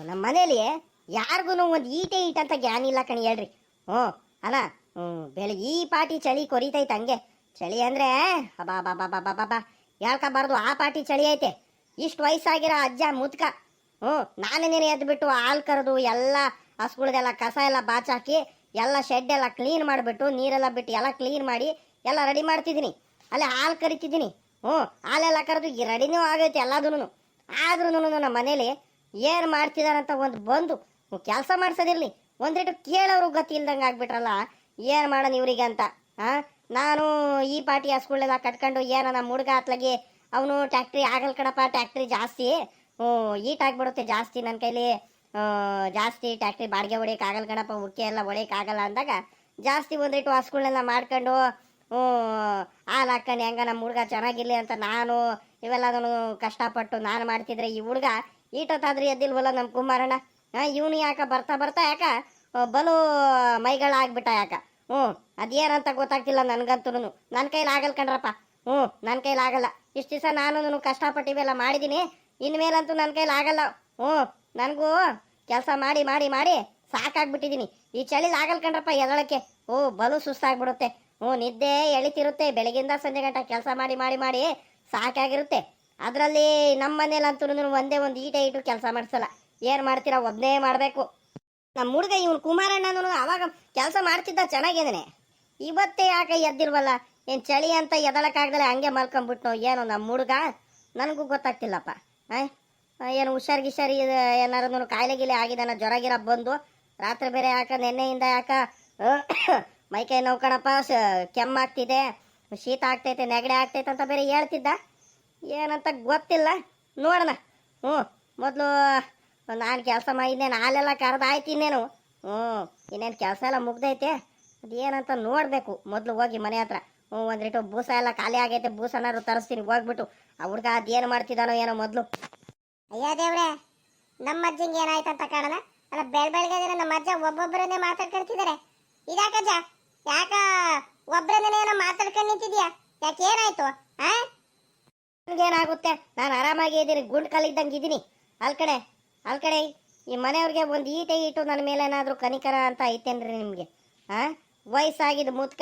ನಮ್ಮ ಮನೇಲಿ ಯಾರಿಗೂ ಒಂದು ಈಟ್ ಅಂತ ಜ್ಞಾನ ಇಲ್ಲ ಕಣಿ ಹೇಳ್ರಿ. ಅಲ್ಲ ಬೆಳಗ್ಗೆ ಈ ಪಾಟಿ ಚಳಿ ಕೊರಿತೈತೆ ಹಂಗೆ. ಚಳಿ ಅಂದ್ರೆ ಬಾ ಬಾ ಬಾ ಬಾ ಬಾ ಬಾ ಬಾ ಹೇಳ್ಕೋಬಾರ್ದು, ಆ ಪಾಟಿ ಚಳಿ ಐತೆ. ಇಷ್ಟು ವಯಸ್ಸಾಗಿರೋ ಅಜ್ಜ ಮುತ್ಕ ನಾನೇ ಎದ್ಬಿಟ್ಟು ಹಾಲು ಕರೆದು ಎಲ್ಲ ಹಸುಗಳದೆಲ್ಲ ಕಸ ಎಲ್ಲ ಬಾಚಾಕಿ ಎಲ್ಲ ಶೆಡ್ ಎಲ್ಲ ಕ್ಲೀನ್ ಮಾಡಿಬಿಟ್ಟು ನೀರೆಲ್ಲ ಬಿಟ್ಟು ಎಲ್ಲ ಕ್ಲೀನ್ ಮಾಡಿ ಎಲ್ಲ ರೆಡಿ ಮಾಡ್ತಿದ್ದೀನಿ. ಅಲ್ಲೇ ಹಾಲು ಕರಿತಿದ್ದೀನಿ. ಹಾಲೆಲ್ಲ ಕರೆದು ರೆಡಿನೂ ಆಗೈತೆ ಎಲ್ಲದೂ. ಆದ್ರೂ ನಮ್ಮ ಮನೇಲಿ ಏನು ಮಾಡ್ತಿದಾರಂತ ಒಂದು ಬಂದು ಕೆಲಸ ಮಾಡ್ಸೋದಿರಲಿ ಒಂದಿಟ್ಟು ಕೇಳೋರು ಗತಿ ಇಲ್ದಂಗೆ ಆಗ್ಬಿಟ್ರಲ್ಲ. ಏನು ಮಾಡೋಣ ಇವ್ರಿಗೆ ಅಂತ ನಾನು ಈ ಪಾಟಿ ಹಸ್ಗಳೆಲ್ಲ ಕಟ್ಕೊಂಡು ಏನೋ ನಮ್ಮ ಹುಡುಗ ಅತ್ಲಾಗಿ ಅವನು ಟ್ಯಾಕ್ಟ್ರಿ ಆಗಲ್ ಕಣಪ್ಪ, ಟ್ಯಾಕ್ಟ್ರಿ ಜಾಸ್ತಿ ಈಟ್ ಆಗಿಬಿಡುತ್ತೆ ಜಾಸ್ತಿ, ನನ್ನ ಕೈಲಿ ಜಾಸ್ತಿ ಟ್ಯಾಕ್ಟ್ರಿ ಬಾಡಿಗೆ ಹೊಡೆಯೋಕೆ ಆಗಲ್ಲ ಕಣಪ್ಪ, ಉಕ್ಕೆ ಎಲ್ಲ ಹೊಡೆಯೋಕೆ ಆಗಲ್ಲ ಅಂದಾಗ ಜಾಸ್ತಿ ಒಂದಿಟ್ಟು ಹಸ್ಗಳನ್ನೆಲ್ಲ ಮಾಡ್ಕೊಂಡು ಹಾಲು ಹಾಕೊಂಡು ಹೆಂಗ ನಮ್ಮ ಹುಡುಗ ಚೆನ್ನಾಗಿರ್ಲಿ ಅಂತ ನಾನು ಇವೆಲ್ಲದನ್ನು ಕಷ್ಟಪಟ್ಟು ನಾನು ಮಾಡ್ತಿದ್ರೆ ಈ ಹುಡುಗ ಈಟೊತ್ತಾದ್ರೂ ಎದ್ದಿಲ್ವಲ್ಲ ನಮ್ಮ ಕುಮಾರಣ್ಣ. ಇವನು ಯಾಕ ಬರ್ತಾ ಬರ್ತಾ ಯಾಕ ಬಲು ಮೈಗಳಾಗ್ಬಿಟ್ಟ ಯಾಕ. ಅದೇನಂತ ಗೊತ್ತಾಗ್ತಿಲ್ಲ ನನಗಂತೂ. ನನ್ನ ಕೈಲಿ ಆಗಲ್ಲ ಕಣ್ರಪ್ಪ. ನನ್ನ ಕೈಲಿ ಆಗಲ್ಲ. ಇಷ್ಟು ದಿವಸ ನಾನು ಕಷ್ಟಪಟ್ಟು ಇವೆಲ್ಲ ಮಾಡಿದ್ದೀನಿ, ಇನ್ಮೇಲಂತೂ ನನ್ನ ಕೈಲಿ ಆಗಲ್ಲ. ನನಗೂ ಕೆಲಸ ಮಾಡಿ ಮಾಡಿ ಮಾಡಿ ಸಾಕಾಗ್ಬಿಟ್ಟಿದ್ದೀನಿ. ಈ ಚಳಿಲಿ ಆಗಲ್ಲ ಕಣ್ರಪ್ಪ ಎದಳಕ್ಕೆ. ಬಲು ಸುಸ್ತಾಗ್ಬಿಡುತ್ತೆ. ನಿದ್ದೆ ಎಳಿತಿರುತ್ತೆ ಬೆಳಗಿಂದ ಸಂಜೆ ಗಂಟ ಕೆಲಸ ಮಾಡಿ ಮಾಡಿ ಮಾಡಿ ಸಾಕಾಗಿರುತ್ತೆ. ಅದರಲ್ಲಿ ನಮ್ಮ ಮನೇಲಂತೂ ಒಂದೇ ಒಂದು ಈಟು ಕೆಲಸ ಮಾಡಿಸಲ್ಲ. ಏನು ಮಾಡ್ತೀರಾ, ಒಬ್ಬನೇ ಮಾಡಬೇಕು. ನಮ್ಮ ಹುಡುಗ ಇವನು ಕುಮಾರಣ್ಣನೂ ಅವಾಗ ಕೆಲಸ ಮಾಡ್ತಿದ್ದ ಚೆನ್ನಾಗಿದ್ದಾನೆ. ಇವತ್ತೇ ಯಾಕೆ ಎದ್ದಿಲ್ವಲ್ಲ, ಏನು ಚಳಿ ಅಂತ ಎದಳಕ್ಕಾಗ್ದಲೆ ಹಂಗೆ ಮಲ್ಕೊಂಬಿಟ್ನೋ ಏನೋ ನಮ್ಮ ಹುಡುಗ, ನನಗೂ ಗೊತ್ತಾಗ್ತಿಲ್ಲಪ್ಪ. ಏನು ಹುಷಾರು ಏನಾರು ಕಾಯಿಲೆ ಗಿಲೆ ಆಗಿದಾನ, ಜ್ವರ ಗಿರ ಬಂದು ರಾತ್ರಿ ಬೇರೆ ಯಾಕ ನೆನ್ನೆಯಿಂದ ಯಾಕ ಮೈಕೈ ನೋವು ಕಣಪ್ಪ, ಕೆಮ್ಮಾಗ್ತಿದೆ, ಶೀತ ಆಗ್ತೈತೆ, ನೆಗಡೆ ಆಗ್ತೈತೆ ಅಂತ ಬೇರೆ ಹೇಳ್ತಿದ್ದ. ಏನಂತ ಗೊತ್ತಿಲ್ಲ, ನೋಡೋಣ. ಮೊದಲು ನಾನು ಕೆಲಸ ಮಾಡಿದ್ದೇನೆ, ಹಾಲೆಲ್ಲ ಕರೆದಾಯ್ತು, ಇನ್ನೇನು ಇನ್ನೇನು ಕೆಲಸ ಎಲ್ಲ ಮುಗ್ದೈತೆ. ಅದೇನಂತ ನೋಡಬೇಕು. ಮೊದಲು ಹೋಗಿ ಮನೆ ಹತ್ರ ಒಂದ್ರಿಟ್ಟು ಬೂಸ ಎಲ್ಲ ಖಾಲಿ ಆಗೈತೆ, ಬೂಸನಾರು ತರಿಸ್ತೀನಿ ಹೋಗ್ಬಿಟ್ಟು. ಆ ಹುಡುಗ ಅದೇನು ಮಾಡ್ತಿದ್ದಾನೋ ಏನೋ ಮೊದಲು. ಅಯ್ಯ ದೇವ್ರೆ, ನಮ್ಮ ಅಜ್ಜಂಗೆ ಏನಾಯ್ತಂತ ಕಾಣಲ್ಲ. ಅಲ್ಲ ಬೆಳಗ್ಗೆ ನಮ್ಮ ಅಜ್ಜ ಒಬ್ಬೊಬ್ಬರನ್ನೇ ಮಾತಾಡ್ಕೊಳ್ತಿದ್ದಾರೆ. ಇದಾಕಜ್ಜ ಯಾಕ ಒಬ್ಬರನ್ನೇ ಏನೋ ಮಾತಾಡ್ಕೊಂಡು ನಿಂತಿದ್ಯಾ? ಯಾಕೆ ಏನಾಯ್ತು? ನನಗೇನಾಗುತ್ತೆ, ನಾನು ಆರಾಮಾಗಿ ಇದ್ದೀನಿ, ಗುಂಡ್ ಕಲ್ಲಿದ್ದಂಗೆ ಇದ್ದೀನಿ. ಅಲ್ ಕಡೆ ಈ ಮನೆಯವ್ರಿಗೆ ಒಂದು ಈಟು ನನ್ನ ಮೇಲೆ ಏನಾದರೂ ಕನಿಕರ ಅಂತ ಐತೇನ್ರಿ ನಿಮಗೆ? ವಯಸ್ಸಾಗಿದ್ದು ಮುತ್ಕ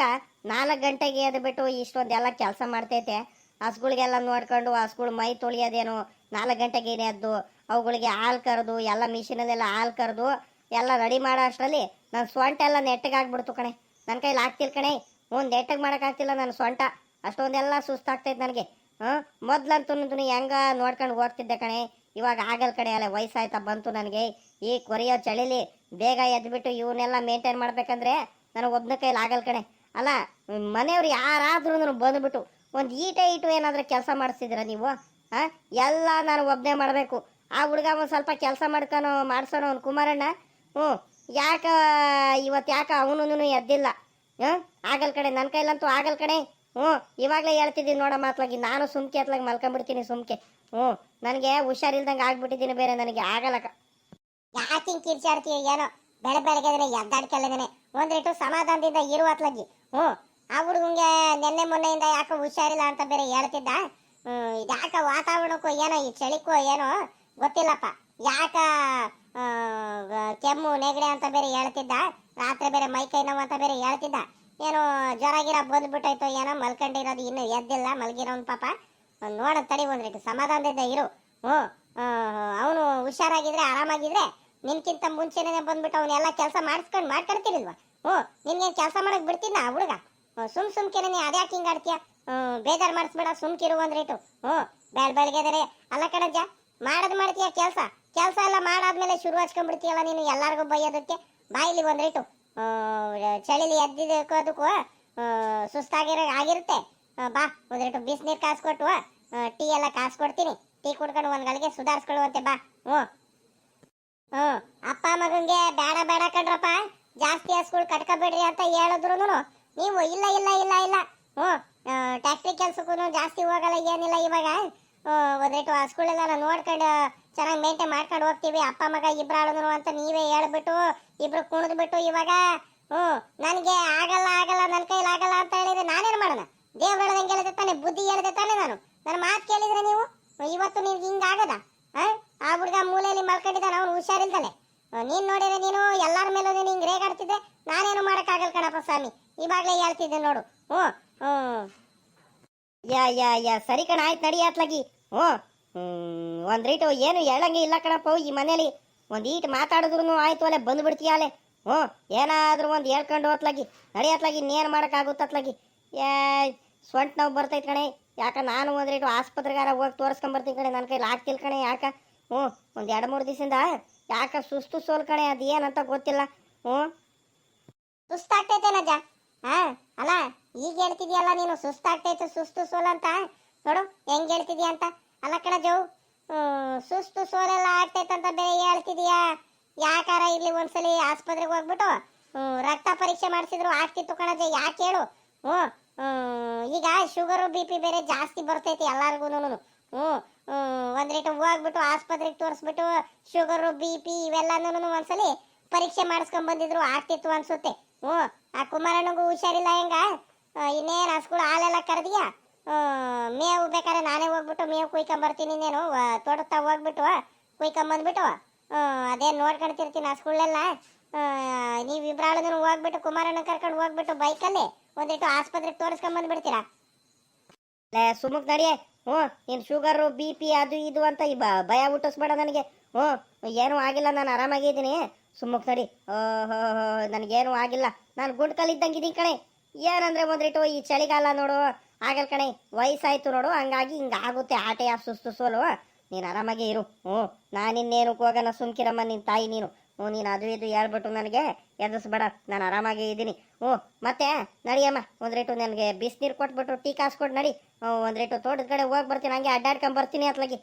4 ಗಂಟೆಗೆ ಎದ್ಬಿಟ್ಟು ಇಷ್ಟೊಂದೆಲ್ಲ ಕೆಲಸ ಮಾಡ್ತೈತೆ. ಹಸುಗಳಿಗೆಲ್ಲ ನೋಡ್ಕೊಂಡು ಹಸುಗಳು ಮೈ ತೊಳಿಯೋದೇನು 4 ಗಂಟೆಗೆ ಎದ್ದು ಅವುಗಳಿಗೆ ಹಾಲು ಕರೆದು ಎಲ್ಲ ಮಿಷಿನಲ್ಲೆಲ್ಲ ಹಾಲು ಕರೆದು ಎಲ್ಲ ರೆಡಿ ಮಾಡೋ ಅಷ್ಟರಲ್ಲಿ ನನ್ನ ಸೊಂಟ ಎಲ್ಲ ನೆಟ್ಟಗಾಗ್ಬಿಡ್ತು ಕಣೆ. ನನ್ನ ಕೈಲಿ ಆಗ್ತಿಲ್ಲ ಕಣೆ, ನೆಟ್ಟಗೆ ಮಾಡೋಕ್ಕಾಗ್ತಿಲ್ಲ ನನ್ನ ಸೊಂಟ. ಅಷ್ಟೊಂದೆಲ್ಲ ಸುಸ್ತಾಗ್ತೈತೆ ನನಗೆ. ಮೊದ್ಲಂತೂ ಹೆಂಗ ನೋಡ್ಕೊಂಡು ಹೋಗ್ತಿದ್ದೆ ಕಣೆ, ಇವಾಗ ಆಗಲ್ ಕಣೆ. ಅಲ್ಲ ವಯಸ್ಸಾಯ್ತಾ ಬಂತು ನನಗೆ. ಈ ಕೊರಿಯೋ ಚಳಿಲಿ ಬೇಗ ಎದ್ಬಿಟ್ಟು ಇವನ್ನೆಲ್ಲ ಮೇಂಟೈನ್ ಮಾಡ್ಬೇಕಂದ್ರೆ ನನಗೆ ಒಬ್ಬನ ಕೈಲಿ ಆಗಲ್ ಕಣೆ. ಅಲ್ಲ ಮನೆಯವ್ರು ಯಾರಾದ್ರೂ ಬಂದ್ಬಿಟ್ಟು ಒಂದು ಈಟು ಏನಾದರೂ ಕೆಲಸ ಮಾಡಿಸ್ತಿದ್ರ ನೀವು? ಎಲ್ಲ ನಾನು ಒಬ್ಬನೇ ಮಾಡಬೇಕು. ಆ ಹುಡುಗ ಒಂದು ಸ್ವಲ್ಪ ಕೆಲಸ ಮಾಡ್ಸೋಣ ಅವ್ನು ಕುಮಾರಣ್ಣ. ಯಾಕ ಇವತ್ತು ಯಾಕ ಅವನು ಎದ್ದಿಲ್ಲ? ಆಗಲ್ ಕಡೆ, ನನ್ನ ಕೈಲಂತೂ ಆಗಲ್ ಕಣೆ. ಇವಾಗಲೇ ಹೇಳ್ತಿದ್ದೀನಿ ನೋಡ ಮಾತ್ಲಾಗಿ, ನಾನು ಸುಮ್ಕೆ ಅತ್ಲಾಗಿ ಮಲ್ಕೊಂಡ್ಬಿಡ್ತೀನಿ ಸುಮ್ಕೆ. ನನಗೆ ಹುಷಾರಿಲ್ದಂಗೆ ಆಗ್ಬಿಟ್ಟಿದ್ದೀನಿ, ಬೇರೆ ನನಗೆ ಆಗಲ್ಲಕ್ಕ. ಯಾಕೆ ಹಿಂಗೆ ಕಿರ್ಚಾಡ್ತೀಯ ಏನೋ? ಬೆಳಗ್ಗೆ ಎದ್ದಾಡ್ಕೊಳ್ಳೇನೆ ಒಂದ್ರಿಟ್ಟು ಸಮಾಧಾನದಿಂದ ಇರುವ ಅತ್ಲಾಗಿ. ಆ ಹುಡುಗಂಗೆ ನೆನ್ನೆ ಮೊನ್ನೆಯಿಂದ ಯಾಕೆ ಹುಷಾರಿಲ್ಲ ಅಂತ ಬೇರೆ ಹೇಳ್ತಿದ್ದ. ಯಾಕ ವಾತಾವರಣಕ್ಕೂ ಏನೋ ಈ ಚಳಿಕೋ ಏನೋ ಗೊತ್ತಿಲ್ಲಪ್ಪ, ಯಾಕ ಕೆಮ್ಮು ನೆಗಡೆ ಅಂತ ಬೇರೆ ಹೇಳ್ತಿದ್ದ. ರಾತ್ರಿ ಬೇರೆ ಮೈಕೈ ನೋವು ಅಂತ ಬೇರೆ ಹೇಳ್ತಿದ್ದ. ಏನೋ ಜ್ವರ ಗಿರ ಬಂದ್ಬಿಟ್ಟೈತೋ ಏನೋ, ಮಲ್ಕೊಂಡಿರೋದು ಇನ್ನೂ ಎದ್ದಿಲ್ಲ, ಮಲ್ಗಿರೋನ್ ಪಾಪ. ನೋಡೋಣ ತಡಿ, ಒಂದ್ರಿಟ್ಟು ಸಮಾಧಾನದಿಂದ ಇರು. ಅವನು ಹುಷಾರಾಗಿದ್ರೆ ಆರಾಮಾಗಿದ್ರೆ ನಿನ್ಕಿಂತ ಮುಂಚೆನೇ ಬಂದ್ಬಿಟ್ಟು ಅವನ್ನೆಲ್ಲ ಕೆಲಸ ಮಾಡ್ಕೊಡ್ತಿರ್ಲಿಲ್ವಾ? ನಿನ್ಗೇನು ಕೆಲಸ ಮಾಡಕ್ ಬಿಡ್ತಿದ್ನ ಆ ಹುಡುಗ? ಸುಮ್ಕೆನೆ ಅದ್ಯಾಕೆ ಹಿಂಗೆ ಆಡ್ತೀಯ? ಬೇಜಾರು ಮಾಡಿಸ್ಬೇಡ, ಸುಮ್ಕಿರು ಒಂದ್ರೇಟು. ಬೆಳಗ್ಗೆ ಅಲ್ಲ ಕಣಜ್ಜ, ಮಾಡ್ತೀಯ ಕೆಲಸ ಎಲ್ಲ ಮಾಡಾದ್ಮೇಲೆ ಶುರು ಹಚ್ಕೊಂಡ್ಬಿಡ್ತೀಯಲ್ಲ ನೀನು ಎಲ್ಲಾರ್ಗು ಬೈಯೋದಕ್ಕೆ. ಬಾಯಿಲಿ ಒಂದ್ರೇಟು ಚಳಿಲಿ ಎದ್ದಿದ್ದಕ್ಕೂ ಆಗಿರುತ್ತೆ. ಬಾ ಒಂದ್ರೇಟು ಬಿಸಿನೀರು ಕಾಸ್ಕೊಟ್ಟು ಟೀ ಎಲ್ಲ ಕಾಸ್ಕೊಡ್ತೀನಿ. ಟೀ ಕುಡ್ಕೊಂಡು ಒಂದ್ ಗಳಿಗೆ ಸುಧಾರಿಸ್ಕೊಳ್ಳುವಂತೆ ಬಾ. ಅಪ್ಪ ಮಗಂಗೆ ಬೇಡ ಕಣ್ರಪ್ಪ, ಜಾಸ್ತಿ ಹಸ್ಗಳು ಕಟ್ಕೋಬೇಡ್ರಿ ಅಂತ ಹೇಳಿದ್ರು ನೀವು ಇಲ್ಲ ಇಲ್ಲ ಇಲ್ಲ ಇಲ್ಲ ಟ್ಯಾಕ್ಟ್ರಿ ಕೆಲ್ಸಕ್ಕೂ ಜಾಸ್ತಿ ಹೋಗಲ್ಲ, ಏನಿಲ್ಲ. ಇವಾಗ ಒಂದೇಟು ಹಸ್ಗಳೆಲ್ಲ ನೋಡ್ಕೊಂಡು ಚೆನ್ನಾಗಿ ಮೇಂಟೈನ್ ಮಾಡ್ಕೊಂಡು ಹೋಗ್ತೀವಿ ಅಪ್ಪ ಮಗ ಇಬ್ರಾಳು ಅಂತ ನೀವೇ ಹೇಳ್ಬಿಟ್ಟು ಇಬ್ರು ಕುಣಿದ್ಬಿಟ್ಟು ಇವಾಗ ನನಗೆ ಆಗಲ್ಲ ನನ್ನ ಕೈಲಿ ಆಗಲ್ಲ ಅಂತ ಹೇಳಿದ್ರೆ ನಾನೇನು ಮಾಡೋಣ? ದೇವ್ರು ಹೇಳ್ದಂಗೆ ಹೇಳಿದೆ ತಾನೆ, ಬುದ್ಧಿ ಹೇಳಿದೆ ತಾನೆ ನಾನು. ನನ್ನ ಮಾತು ಕೇಳಿದ್ರೆ ನೀವು ಇವತ್ತು ನಿಮ್ಗೆ ಹಿಂಗಾಗದ? ಆ ಹುಡುಗ ಮೂಲೆಯಲ್ಲಿ ಹುಷಾರಿಲ್ದಲೆ ನೀನ್ ನೋಡಿದ್ರೆ ನೀನು ಎಲ್ಲಾರ ಮೇಲೂ ನೀನು ಹಿಂಗ್ ರೇಗಾಡ್ತಿದ್ದೆ. ನಾನೇನು ಮಾಡಕ್ಕಾಗಲ್ಲ ಕಣಪ್ಪ ಸ್ವಾಮಿ, ಇವಾಗ್ಲೇ ಹೇಳ್ತಿದ್ದೆ ನೋಡು. ಹ್ಞೂ ಹ್ಞೂ ಯಾ ಸರಿ ಕಣ, ಆಯ್ತು ನಡಿ ಅತ್ಲಾಗಿ. ಒಂದ್ ರೀಟು ಏನು ಹೇಳಂಗೆ ಇಲ್ಲ ಕಣಪ್ಪ ಈ ಮನೇಲಿ. ಒಂದ್ ಈಟ್ ಮಾತಾಡಿದ್ರು ಆಯ್ತು ಅಲ್ಲೇ ಬಂದ್ಬಿಡ್ತೀಯ ಅಲ್ಲೇ. ಏನಾದ್ರೂ ಒಂದು ಹೇಳ್ಕೊಂಡು ಹೋತ್ಲಾಗಿ ನಡಿ ಅತ್ಲಾಗಿ. ಇನ್ನೇನು ಮಾಡೋಕ್ಕಾಗುತ್ತೆ ಅತ್ಲಾಗಿ. ಏ ಸೊಂಟ ನೋವು ಬರ್ತೈತೆ ಕಣೆ. ಯಾಕ ನಾನು ಒಂದ್ ರೀಟು ಆಸ್ಪತ್ರೆಗಾರ ಹೋಗಿ ತೋರಿಸ್ಕೊಂಬರ್ತೀನಿ ಕಣೆ. ನನ್ನ ಕೈಲಿ ಆಗ್ತಿಲ್ಲ ಕಣೆ. ಯಾಕ ಒಂದು 2-3 ದಿವಸದಿಂದ ಯಾಕ ಸುಸ್ತು ಸೋಲ್ ಕಣೆ. ಅದು ಏನಂತ ಗೊತ್ತಿಲ್ಲ. ಸುಸ್ತಾಗ್ತೈತೆ ನಜ. ಹಾ ಅಲ್ಲ ಈಗ ಹೇಳ್ತಿದ್ಯಲ್ಲ ನೀನು ಸುಸ್ತಾಗ್ತೈತೆ ಸುಸ್ತು ಸೋಲ್ ಅಂತ. ನೋಡು ಹೆಂಗ್ ಹೇಳ್ತಿದ್ಯಾ ಅಂತ. ಅಲ್ಲ ಕಣ ಜೋ, ಸುಸ್ತು ಸೋಲೆಲ್ಲ ಆಗ್ತೈತೆ ಅಂತ ಬೇರೆ ಹೇಳ್ತಿದ್ಯಾ. ಯಾಕಾರ ಇಲ್ಲಿ ಒಂದ್ಸಲಿ ಆಸ್ಪತ್ರೆಗೆ ಹೋಗ್ಬಿಟ್ಟು ರಕ್ತ ಪರೀಕ್ಷೆ ಮಾಡಿಸಿದ್ರು ಆಗ್ತಿತ್ತು ಕಣಜ. ಯಾಕೆ ಹೇಳು? ಈಗ ಶುಗರು BP ಬೇರೆ ಜಾಸ್ತಿ ಬರ್ತೈತಿ ಎಲ್ಲಾರ್ಗು. ಒಂದ್ ರೇಟ್ ಹೋಗ್ಬಿಟ್ಟು ಆಸ್ಪತ್ರೆಗೆ ತೋರಿಸ್ಬಿಟ್ಟು ಶುಗರು BP ಇವೆಲ್ಲನೂ ಒಂದ್ಸಲಿ ಪರೀಕ್ಷೆ ಮಾಡಿಸ್ಕೊಂಡ್ ಬಂದಿದ್ರು ಆಗ್ತಿತ್ತು ಅನ್ಸುತ್ತೆ. ಆ ಕುಮಾರಣ್ಣಗೂ ಹುಷಾರಿಲ್ಲ ಹೆಂಗ. ಇನ್ನೇನು ಹಸ್ಗಳು ಹಾಲೆಲ್ಲ ಕರೆದಿಯಾ? ಮೇವು ಬೇಕಾದ್ರೆ ನಾನೇ ಹೋಗ್ಬಿಟ್ಟು ಮೇವು ಕುಯ್ಕೊಂಬರ್ತೀನಿ. ನೀನು ತೋಟಕ್ಕೆ ಹೋಗ್ಬಿಟ್ಟು ಕುಯ್ಕೊಂಬಂದ್ಬಿಟ್ಟು ಅದೇನು ನೋಡ್ಕೊಳ್ತಿರ್ತೀನಿ ಹಸ್ಗಳೆಲ್ಲ. ನೀವಿಬ್ರಾಳು ಹೋಗ್ಬಿಟ್ಟು ಕುಮಾರಣ್ಣ ಕರ್ಕೊಂಡು ಹೋಗ್ಬಿಟ್ಟು ಬೈಕಲ್ಲಿ ಒಂದಿಟ್ಟು ಆಸ್ಪತ್ರೆಗೆ ತೋರಿಸ್ಕೊಂಬಂದ್ಬಿಡ್ತೀರಾ? ಸುಮುಕ್ ನಡಿಯೇ. ನೀನು ಶುಗರು BP ಅದು ಇದು ಅಂತ ಭಯ ಹುಟ್ಟಿಸ್ಬೇಡ ನನಗೆ. ಏನೂ ಆಗಿಲ್ಲ, ನಾನು ಆರಾಮಾಗಿದ್ದೀನಿ. ಸುಮ್ಮಕ್ ನಡಿ. ನನಗೇನು ಆಗಿಲ್ಲ, ನಾನು ಗುಂಡ್ಕಲ್ಲಿದ್ದಂಗಿದ್ದೀನಿ ಕಣೆ. ಏನಂದ್ರೆ ಒಂದ್ರಿಟ್ಟು ಈ ಚಳಿಗಾಲ ನೋಡು ಆಗಲ್ ಕಣೆ. ವಯಸ್ಸಾಯ್ತು ನೋಡು, ಹಂಗಾಗಿ ಹಿಂಗಾಗುತ್ತೆ ಆಟೆ ಸುಸ್ತು ಸೋಲು. ನೀನು ಆರಾಮಾಗಿ ಇರು. ನಾನಿನ್ನೇನು ಹೋಗೋಣ, ಸುಮ್ಕಿರಮ್ಮ ನಿನ್ನ ತಾಯಿ ನೀನು. ನೀನು ಅದು ಇದು ಹೇಳ್ಬಿಟ್ಟು ನನಗೆ ಎದುರಿಸ್ಬೇಡ, ನಾನು ಆರಾಮಾಗಿ ಇದ್ದೀನಿ. ಮತ್ತೆ ನಡಿಯಮ್ಮ ಒಂದ್ರೇಟು ನನಗೆ ಬಿಸಿನೀರು ಕೊಟ್ಬಿಟ್ಟು ಟೀ ಕಾಸ್ಕೊಟ್ಟು ನಡಿ. ಒಂದ್ರೇಟು ತೋಟದ ಕಡೆ ಹೋಗಿ ಬರ್ತೀನಿ, ಹಂಗೆ ಅಡ್ಡಾಡ್ಕೊಂಬರ್ತೀನಿ ಅತ್ಲಾಗಿ.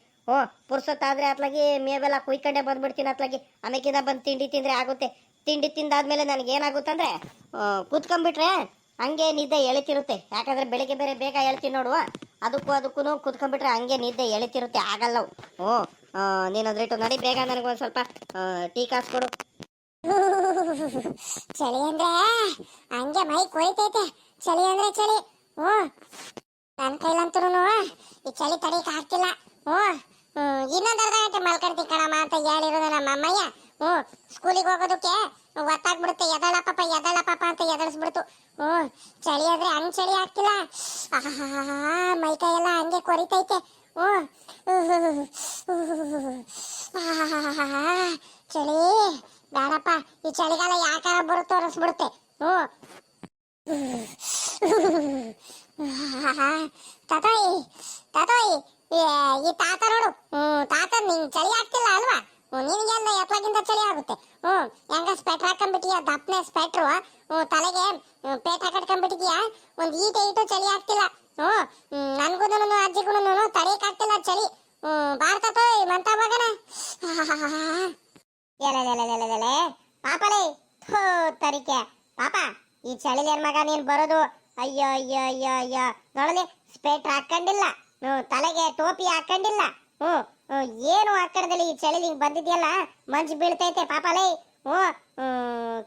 ಪುರ್ಸೊತ್ತಾದರೆ ಅತ್ಲಾಗಿ ಮೇವೆಲ್ಲ ಕುಯ್ಕೊಂಡೆ ಬಂದ್ಬಿಡ್ತೀನಿ ಅತ್ಲಾಗಿ. ಆಮೇಕಿಂದ ಬಂದು ತಿಂಡಿ ತಿಂದರೆ ಆಗುತ್ತೆ. ತಿಂಡಿ ತಿಂದಾದ್ಮೇಲೆ ನನಗೇನಾಗುತ್ತಂದ್ರೆ ಕೂತ್ಕೊಂಡ್ಬಿಟ್ರೆ ಹಂಗೆ ನಿದ್ದೆ ಎಳಿತಿರುತ್ತೆ. ಯಾಕಂದರೆ ಬೆಳಿಗ್ಗೆ ಬೇರೆ ಬೇಗ ಹೇಳ್ತೀನಿ ನೋಡುವ, ಅದಕ್ಕೂ ಕೂತ್ಕೊಂಡ್ಬಿಟ್ರೆ ಹಂಗೆ ನಿದ್ದೆ ಎಳಿತಿರುತ್ತೆ, ಆಗಲ್ಲವು. ನೀನೊಂದ್ರೇಟು ನಡಿ ಬೇಗ, ನನಗೊಂದು ಸ್ವಲ್ಪ ಟೀ ಕಾಸ್ಕೊಡು. ಚಳಿ ಅಂದ್ರೆ ಹಂಗೆ ಮೈ ಕೊಯ್ತೈತೆ. ಚಳಿ ಅಂದ್ರೆ ಚಳಿ. ನನ್ನ ಕೈಲಂತೂ ಈ ಚಳಿ ತಡೀಕ್ ಆಗ್ತಿಲ್ಲ. ಇನ್ನೊಂದು ಅರ್ಧ ಗಂಟೆ ಮಲ್ಕೊಳ್ತೀನಿ ಕಣಮ್ಮ ಅಂತ ಹೇಳಿರೋದು ನಮ್ಮ ಅಮ್ಮಯ್ಯ. ಸ್ಕೂಲಿಗೆ ಹೋಗೋದಕ್ಕೆ ಒತ್ತಾಗ್ಬಿಡುತ್ತೆ. ಎದಳ ಪಾಪ ಅಂತ ಎದಳಿಸ್ಬಿಡ್ತು. ಚಳಿ ಆದ್ರೆ ಹಂಗ್ ಚಳಿ ಆಗ್ತಿಲ್ಲ. ಮೈಕೈ ಎಲ್ಲ ಹಂಗೆ ಕೊರಿತೈತೆ. ಚಳಿ ಬೇಡಪ್ಪ, ಈ ಚಳಿಗಾಲ ಯಾಕಾರ ಬರುತ್ತೋ ಅನಿಸ್ಬಿಡುತ್ತೆ. ತಾತೋಯ್ ಈ ತಾತ ನೋಡು. ತಾತ ನಿಂಗೆ ಚಳಿ ಆಗ್ತಿಲ್ಲ ಅಲ್ವಾ? ನಿನಗೆಲ್ಲ ಎತ್ಲಾಗಿಂದ ಚಳಿ ಆಗುತ್ತೆ. ಹೆಂಗ ಸ್ವೆಟ್ರ್ ಹಾಕೊಂಡ್ಬಿಟ್ಟಿಯ, ದಪ್ಪನೆ ಸ್ವೆಟ್ರು. ತಲೆಗೆ ಪೇಟ ಕಟ್ಕೊಂಡ್ಬಿಟ್ಟಿದ್ಯಾ. ಒಂದು ಈಟು ಚಳಿ ಆಗ್ತಿಲ್ಲ. ನನ್ಗೂ ಅಜ್ಜಿಗೂ ತಡೆಯಕ್ ಆಗ್ತಿಲ್ಲ ಚಳಿ. ಭಾರತ ಮಂತ ಮಗನ ಎಲೆ ಪಾಪಲೇ ತರಿಕೆ ಪಾಪ. ಈ ಚಳಿಲಿ ಏನ್ ಮಗ ನೀನ್ ಬರೋದು? ಅಯ್ಯೋ ಅಯ್ಯೋ ಅಯ್ಯೋ ಅಯ್ಯೋ ನೋಡಲಿ, ಸ್ಪೆಟ್ರ್ ಹಾಕೊಂಡಿಲ್ಲ, ತಲೆಗೆ ಟೋಪಿ ಹಾಕೊಂಡಿಲ್ಲ. ಏನು ಹಾಕಡದಲ್ಲಿ ಈ ಚಳಿಲಿ ಬಂದಿದ್ಯಲ್ಲ, ಮಂಜು ಬೀಳ್ತೈತೆ ಪಾಪಲೇ.